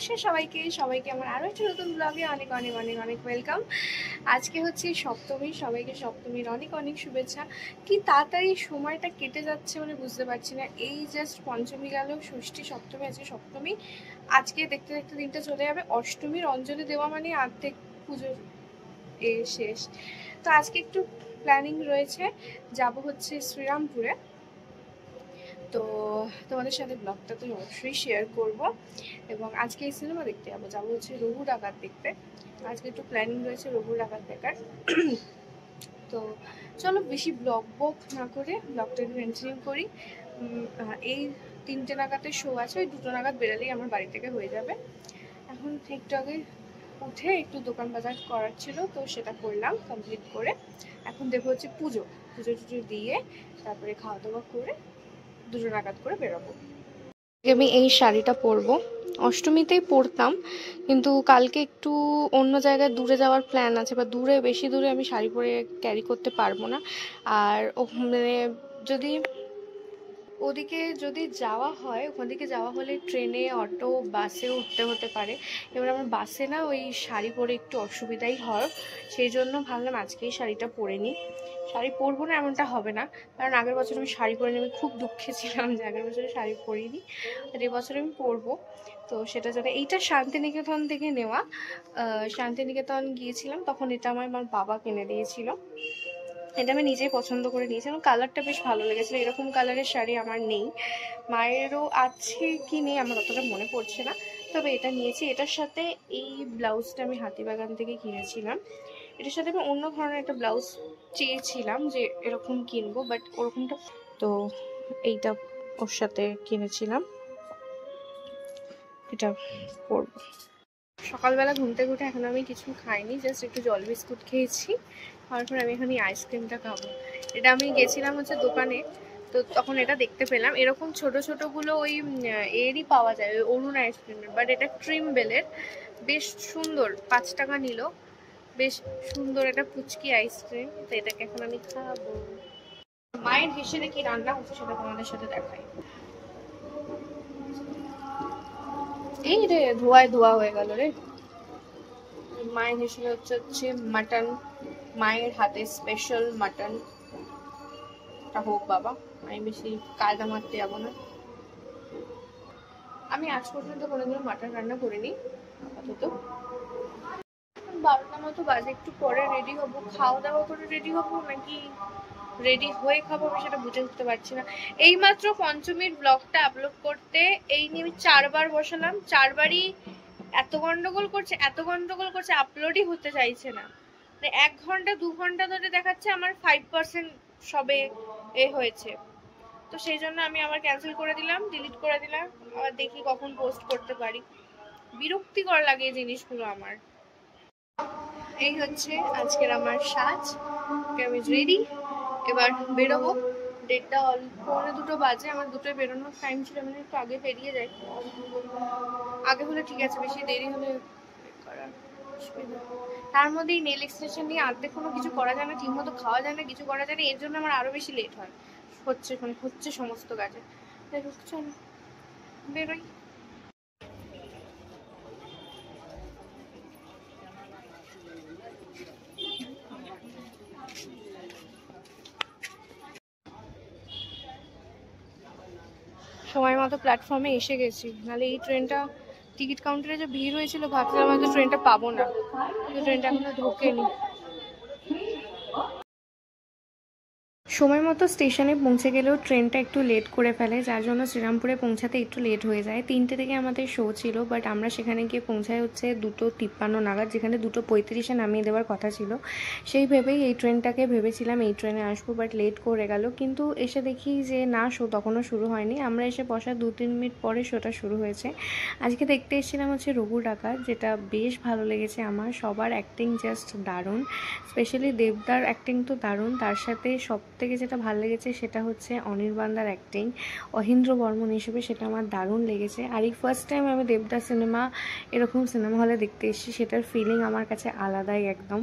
নমস্কার সবাইকে সবাইকে আমার আরও একটা নতুন ব্লগে অনেক অনেক অনেক অনেক ওয়েলকাম। আজকে হচ্ছে সপ্তমী, সবাইকে সপ্তমীর অনেক অনেক শুভেচ্ছা। কি তাড়াতাড়ি সময়টা কেটে যাচ্ছে মানে বুঝতে পারছি না। এই জাস্ট পঞ্চমী গেল, ষষ্ঠী, সপ্তমী, আজকে সপ্তমী, আজকে দেখতে দেখতে দিনটা চলে যাবে। অষ্টমীর অঞ্জলি দেওয়া মানে অর্ধেক পুজোর শেষ। তো আজকে একটু প্ল্যানিং রয়েছে, যাব হচ্ছে শ্রীরামপুরে। তো তোমাদের সাথে ব্লগটা তো অবশ্যই শেয়ার করব। এবং আজকে এই সিনেমা দেখতে যাবো হচ্ছে রঘু ডাকাত দেখতে। আজকে একটু প্ল্যানিং রয়েছে রঘু ডাকাত দেখার। তো চলো বেশি ব্লগ না করে ব্লগটা একটু কন্টিনিউ করি। এই 3টে নাগাদের শো আছে, ওই 2টো নাগাদ বেরালেই আমার বাড়ি থেকে হয়ে যাবে। এখন একটু আগে উঠে একটু দোকান বাজার করার ছিল, তো সেটা করলাম, কমপ্লিট করে এখন দেখবো হচ্ছে পুজো টুজো দিয়ে তারপরে খাওয়া দাওয়া করে 2টো নাগাদ করে বেরোবো। আমি এই শাড়িটা পরবো, অষ্টমীতেই পরতাম, কিন্তু কালকে একটু অন্য জায়গায় দূরে যাওয়ার প্ল্যান আছে, বা বেশি দূরে আমি শাড়ি পরে ক্যারি করতে পারবো না। আর মানে ওদিকে যদি যাওয়া হয়, ওখান থেকে যাওয়া হলে ট্রেনে, অটো, বাসে উঠতে হতে পারে। এবার আমার বাসে না ওই শাড়ি পরে একটু অসুবিধাই হয়, সেই জন্য ভাবলাম আজকেই শাড়িটা পরে নিই। শাড়ি পরবো না এমনটা হবে না, কারণ আগের বছর আমি শাড়ি পরে নিয়ে আমি খুব দুঃখে ছিলাম যে আগের বছরে শাড়ি পরিনি, আর এবছর আমি পরবো। তো সেটা জন্য এইটা শান্তিনিকেতন থেকে নেওয়া। শান্তিনিকেতন গিয়েছিলাম তখন এটা আমার বাবা কিনে দিয়েছিল। এটা আমি নিজেই পছন্দ করে নিয়েছিলাম, কালারটা বেশ ভালো লেগেছিলো। এরকম কালারের শাড়ি আমার নেই, মায়েরও আছে কি নেই আমার অতটা মনে পড়ছে না, তবে এটা নিয়েছি। এটার সাথে এই ব্লাউজটা আমি হাতিবাগান থেকে কিনেছিলাম। এটার সাথে আমি অন্য ধরনের একটা ব্লাউজ চেয়েছিলাম যে এরকম কিনবো, বাট ওরকমটা, তো এইটা ওর সাথে কিনেছিলাম, এটা পরবো। সকালবেলা ঘুম থেকে উঠে এখন আমি কিছু খাইনি, জাস্ট একটু জল বিস্কুট খেয়েছি। তারপর আমি এখন এই আইসক্রিমটা খাবো। এটা আমি গেছিলাম হচ্ছে দোকানে, তো তখন এটা দেখতে পেলাম, এরকম ছোট ছোটগুলো ওই এরই পাওয়া যায়, ওই অরুণ আইসক্রিমের, বাট এটা ক্রিম বেলের, বেশ সুন্দর। 5 টাকা নিল, বেশ সুন্দর একটা পুচকি আইসক্রিম। তো এটাকে এখন আমি খাবো। মায়ের হেসে দেখি রান্না হচ্ছে, সেটা তোমাদের সাথে দেখাই। এই রে ধোয়ায় ধোয়া হয়ে গেল রে। মায়ের হিসেবে হচ্ছে মাটন, মায়ের হাতে স্পেশাল মাটনটা হোক বাবা, আমি বেশি কায়দা মারতে যাবো না। আমি আজ পর্যন্ত কোনোদিনও মাটন রান্না করিনি আপাতত। 12টা মতো বাজে, একটু পরে রেডি হবো, খাওয়া দাওয়া করে রেডি হবো নাকি রেডি হয়ে খাবো আমি সেটা বুঝে উঠতে পারছি না। এইমাত্র পঞ্চমীর ব্লগটা আপলোড করতে এই নিয়ে আমি 4বার বসালাম, 4বারই এত গন্ডগোল করছে, আপলোডই হতে চাইছে না। মানে 1 ঘন্টা 2 ঘন্টা ধরে দেখাচ্ছে আমার 5% সবে হয়েছে। তো সেই জন্য আমি আবার ক্যান্সেল করে দিলাম, ডিলিট করে দিলাম, আবার দেখি কখন পোস্ট করতে পারি। বিরক্তিকর লাগে এই জিনিসগুলো আমার। এই হচ্ছে আজকের আমার সাজ, আমি রেডি, এবার বেরোবো। 1:30 বাজে, আমার 2টোয় বেরোনোর টাইম ছিল, মানে একটু আগে বেরিয়ে যাই। আগে হলে ঠিক আছে, বেশি দেরি হলে তার মধ্যেই নেল এক্সটেনশন নিয়ে আর্ধেক কোনো কিছু করা যায় না, ঠিক মতো খাওয়া যায় না, কিছু করা যায় না, এর জন্য আমার আরো বেশি লেট হয় হচ্ছে সমস্ত কাজে। চলো বেরোই। সময় মতো প্ল্যাটফর্মে এসে গেছি, নাহলে এই ট্রেনটা টিকিট কাউন্টারে যে ভিড় হয়েছিল ভাবছিলাম হয়তো ট্রেনটা পাবো না, কিন্তু ট্রেনটা এখনো ঢোকেনি। সময় মতো স্টেশনে পৌঁছে গেলেও ট্রেনটা একটু লেট করে ফেলে, যার জন্য শ্রীরামপুরে পৌঁছাতে একটু লেট হয়ে যায়। 3টে থেকে আমাদের শো ছিল, বাট আমরা সেখানে গিয়ে পৌঁছায় হচ্ছে 2:53 নাগাদ, যেখানে 2:35-এ নামিয়ে দেওয়ার কথা ছিল। সেই ভেবেই এই ট্রেনটাকে ভেবেছিলাম এই ট্রেনে আসবো, বাট লেট করে গেল। কিন্তু এসে দেখি যে না, শো তখনও শুরু হয়নি। আমরা এসে বসার 2-3 মিনিট পরে শোটা শুরু হয়েছে। আজকে দেখতে এসেছিলাম হচ্ছে রঘু ডাকাত, যেটা বেশ ভালো লেগেছে আমার। সবার অ্যাক্টিং জাস্ট দারুণ, স্পেশালি দেবদার অ্যাক্টিং তো দারুণ। তার সাথে সবথেকে যেটা ভালো লেগেছে সেটা হচ্ছে অনির্বাণদার অ্যাক্টিং অহিন্দ্র বর্মন হিসেবে, সেটা আমার দারুণ লেগেছে। আর এই ফার্স্ট টাইম আমি দেবদার সিনেমা এরকম সিনেমা হলে দেখতে এসেছি, সেটার ফিলিং আমার কাছে আলাদাই একদম।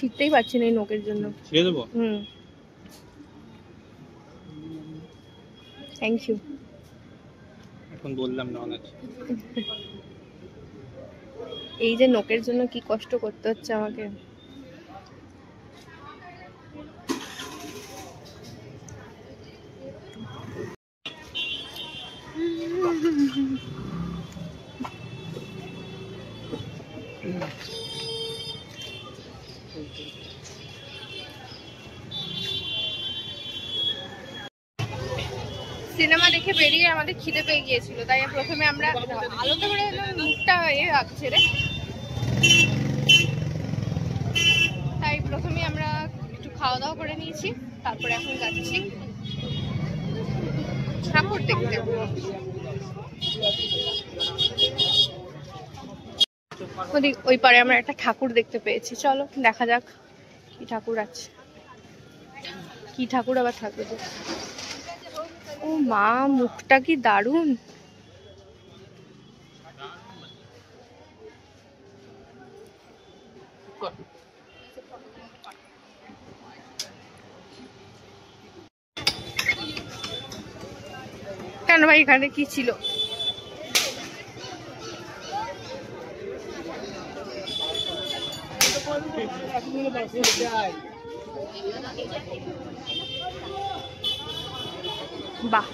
ছিটতেই পারছি না এই নোকের জন্য। ছিঁড়ে দেবো? Thank you. এখন বললাম না অনেক। এই যে নোকের জন্য কি কষ্ট করতে হচ্ছে আমাকে। সিনেমা দেখে বেরিয়ে আমাদের খিদে পেয়ে গিয়েছিল, তাই প্রথমে আমরা আলোতে করে মুখটা রাখছে রে, তাই প্রথমে আমরা একটু খাওয়া দাওয়া করে নিয়েছি, তারপরে এখন যাচ্ছি ঠাকুর দেখতে। ওই পারে আমরা একটা ঠাকুর দেখতে পেয়েছি, চলো দেখা যাক কি ঠাকুর আছে, কি ঠাকুর আবার থাকবে। তো ও মা, মুখটা কি দারুণ। কেন ভাই, এখানে কি ছিল? বাহ,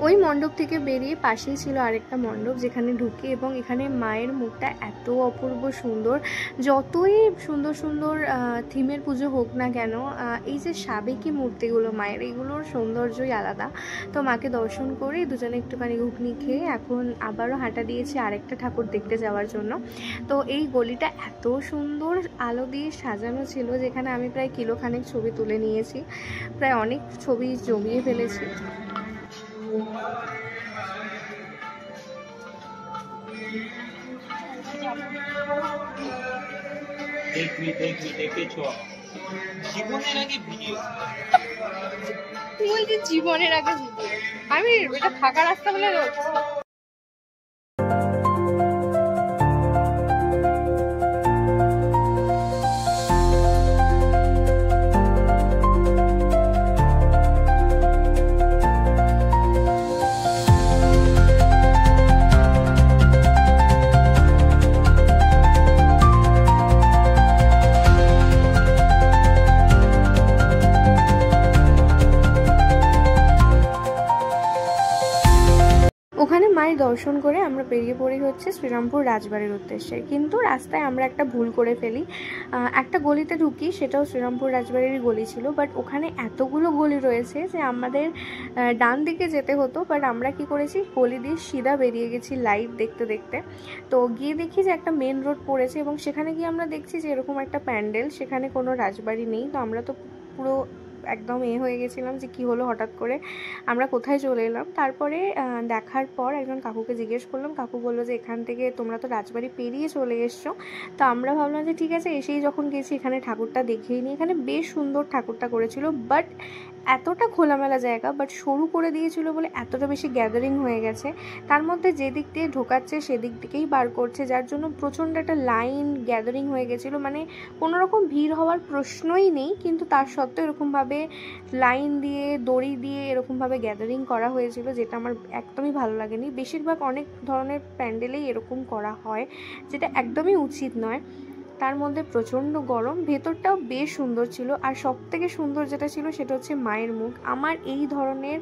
ওই মণ্ডপ থেকে বেরিয়ে পাশেই ছিল আরেকটা মণ্ডপ, যেখানে ঢুকে এবং এখানে মায়ের মুখটা এত অপূর্ব সুন্দর। যতই সুন্দর সুন্দর থিমের পুজো হোক না কেন, এই যে সাবেকি মূর্তিগুলো মায়ের, এগুলোর সৌন্দর্যই আলাদা। তো মাকে দর্শন করে দুজনে একটুখানি ঘুগনি খেয়ে এখন আবারও হাঁটা দিয়েছি আরেকটা ঠাকুর দেখতে যাওয়ার জন্য। তো এই গলিটা এত সুন্দর আলো দিয়ে সাজানো ছিল, যেখানে আমি প্রায় কিলোখানেক ছবি তুলে নিয়েছি, প্রায় অনেক ছবি জমিয়ে ফেলেছি। জীবনের আগে আমি এটা ফাঁকা রাস্তা বলে ওখানে মায়ের দর্শন করে আমরা বেরিয়ে পড়ি হচ্ছে শ্রীরামপুর রাজবাড়ির উদ্দেশ্যে। কিন্তু রাস্তায় আমরা একটা ভুল করে ফেলি, একটা গলিতে ঢুকি, সেটাও শ্রীরামপুর রাজবাড়ির গলি ছিল, বাট ওখানে এতগুলো গলি রয়েছে যে আমাদের ডান দিকে যেতে হতো, বাট আমরা কি করেছি, গলি দিয়ে সিধা বেরিয়ে গেছি লাইভ দেখতে দেখতে। তো গিয়ে দেখি যে একটা মেন রোড পড়েছে এবং সেখানে গিয়ে আমরা দেখছি যে এরকম একটা প্যান্ডেল, সেখানে কোনো রাজবাড়ি নেই। তো আমরা তো পুরো একদম হয়ে গেছিলাম যে কি হলো হঠাৎ করে, আমরা কোথায় চলে এলাম। তারপরে দেখার পর একজন কাকুকে জিজ্ঞেস করলাম, কাকু বললো যে এখান থেকে তোমরা তো রাজবাড়ি পেরিয়ে চলে এসছো। তো আমরা ভাবলাম যে ঠিক আছে, এসেই যখন গেছি এখানে ঠাকুরটা দেখেই নিই। এখানে বেশ সুন্দর ঠাকুরটা করেছিল, বাট এতটা খোলামেলা জায়গা, বাট সরু করে দিয়েছিল বলে এতটা বেশি গ্যাদারিং হয়ে গেছে। তার মধ্যে যে দিক দিয়ে ঢোকাচ্ছে সেদিক দিকেই বার করছে, যার জন্য প্রচণ্ড একটা লাইন গ্যাদারিং হয়ে গেছিলো। মানে কোনো রকম ভিড় হওয়ার প্রশ্নই নেই, কিন্তু তার সত্ত্বেও এরকমভাবে লাইন দিয়ে দড়ি দিয়ে এরকমভাবে গ্যাদারিং করা হয়েছিল, যেটা আমার একদমই ভালো লাগেনি। বেশিরভাগ অনেক ধরনের প্যান্ডেলেই এরকম করা হয়, যেটা একদমই উচিত নয়। তার মধ্যে প্রচণ্ড গরম, ভেতরটাও বেশ সুন্দর ছিল। আর সবথেকে সুন্দর যেটা ছিল সেটা হচ্ছে মায়ের মুখ। আমার এই ধরনের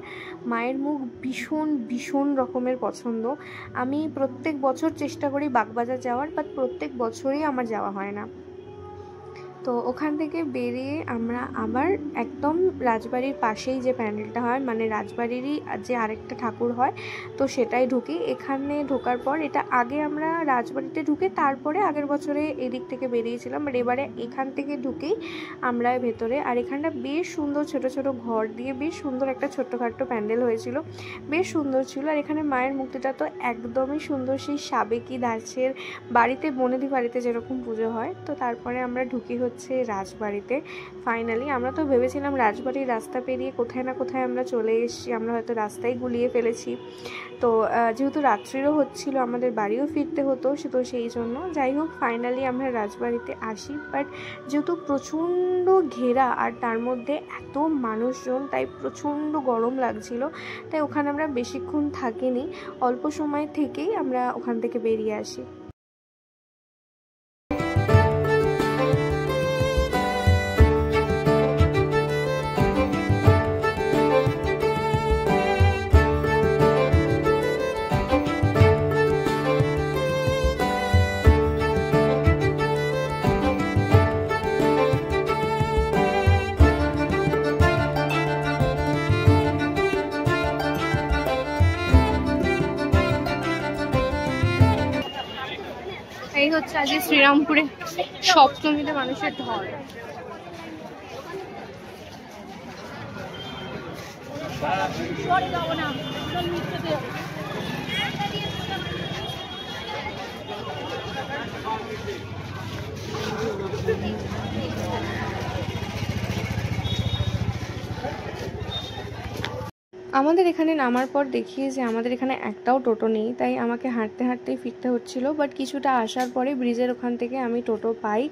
মায়ের মুখ ভীষণ ভীষণ রকমের পছন্দ। আমি প্রত্যেক বছর চেষ্টা করি বাগবাজার যাওয়ার, বাট প্রত্যেক বছরই আমার যাওয়া হয় না। তো ওখান থেকে বেরিয়ে আমরা আবার একদম রাজবাড়ির পাশেই যে প্যান্ডেলটা হয়, মানে রাজবাড়িরই যে আরেকটা ঠাকুর হয়, তো সেটাই ঢুকি। এখানে ঢোকার পর, এটা আগে আমরা রাজবাড়িতে ঢুকে তারপরে আগের বছরে এদিক থেকে বেরিয়েছিলাম, বাট এবারে এখান থেকে ঢুকেই আমরা ভেতরে। আর এখানটা বেশ সুন্দর, ছোট ছোট ঘর দিয়ে বেশ সুন্দর একটা ছোট্টখাট্টো প্যান্ডেল হয়েছিল, বেশ সুন্দর ছিল। আর এখানে মায়ের মূর্তিটা তো একদমই সুন্দর, সেই সাবেকি ধাঁচের বাড়িতে, বনেদি বাড়িতে যেরকম পুজো হয়। তো তারপরে আমরা ঢুকি হচ্ছে হচ্ছে রাজবাড়িতে। ফাইনালি আমরা তো ভেবেছিলাম রাজবাড়ির রাস্তা পেরিয়ে কোথায় না কোথায় আমরা চলে এসেছি, আমরা হয়তো রাস্তায় গুলিয়ে ফেলেছি। তো যেহেতু রাত্রিরও হচ্ছিল, আমাদের বাড়িও ফিরতে হতো, তো সেই জন্য যাই হোক ফাইনালি আমরা রাজবাড়িতে আসি। বাট যেহেতু প্রচণ্ড ঘেরা আর তার মধ্যে এত মানুষজন, তাই প্রচণ্ড গরম লাগছিল, তাই ওখানে আমরা বেশিক্ষণ থাকিনি, অল্প সময় থেকেই আমরা ওখান থেকে বেরিয়ে আসি। এই হচ্ছে আজকে শ্রীরামপুরে সপ্তমীতে মানুষের ঢল। আমাদের এখানে নামার পর দেখি যে আমাদের এখানে একটাও টোটো নেই, তাই আমাকে হাঁটতে হাঁটতেই ফিরতে হচ্ছিল। বাট কিছুটা আসার পরে ব্রিজের ওখান থেকে আমি টোটো পাই,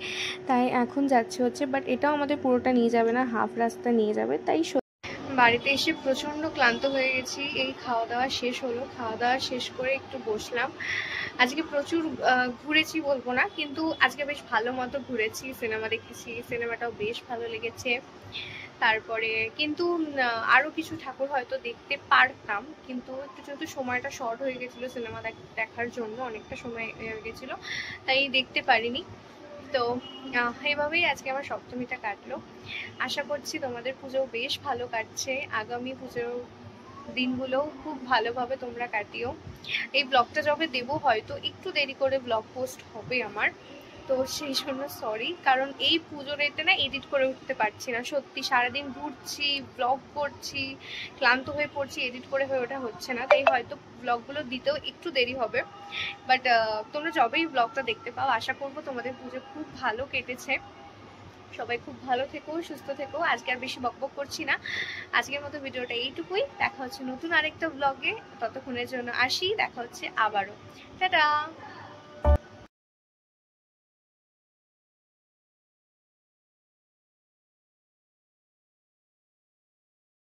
তাই এখন যাচ্ছে হচ্ছে। বাট এটাও আমাদের পুরোটা নিয়ে যাবে না, হাফ রাস্তা নিয়ে যাবে। তাই বাড়িতে এসে প্রচণ্ড ক্লান্ত হয়ে গেছি। এই খাওয়া দাওয়া শেষ হলো, খাওয়া দাওয়া শেষ করে একটু বসলাম। আজকে প্রচুর ঘুরেছি বলবো না, কিন্তু আজকে বেশ ভালো মতো ঘুরেছি, সিনেমা দেখেছি, সিনেমাটাও বেশ ভালো লেগেছে। তারপরে কিন্তু আরও কিছু ঠাকুর হয়তো দেখতে পারতাম, কিন্তু একটু যেহেতু সময়টা শর্ট হয়ে গেছিলো সিনেমা দেখার জন্য, অনেকটা সময় হয়ে গেছিলো, তাই দেখতে পারিনি। তো এইভাবেই আজকে আমার সপ্তমীটা কাটলো। আশা করছি তোমাদের পুজো বেশ ভালো কাটছে, আগামী পুজোর দিনগুলোও খুব ভালোভাবে তোমরা কাটিও। এই ব্লগটা যবে দেবো হয়তো একটু দেরি করে ব্লগ পোস্ট হবে আমার, তো সেই জন্য সরি, কারণ এই পুজোর এতে না এডিট করে উঠতে পারছি না। সত্যি সারাদিন ঘুরছি, ব্লগ করছি, ক্লান্ত হয়ে পড়ছি, এডিট করে হয়ে ওঠা হচ্ছে না, তাই হয়তো ব্লগগুলো দিতেও একটু দেরি হবে। বাট তোমরা যবেই ব্লগটা দেখতে পাও, আশা করবো তোমাদের পুজো খুব ভালো কেটেছে। সবাই খুব ভালো থেকো, সুস্থ থেকো। আজকে আর বেশি বকবক করছি না, আজকের মতো ভিডিওটা এইটুকুই। দেখা হচ্ছে নতুন আরেকটা ব্লগে, ততক্ষণের জন্য আসি, দেখা হচ্ছে আবারও। টাটা।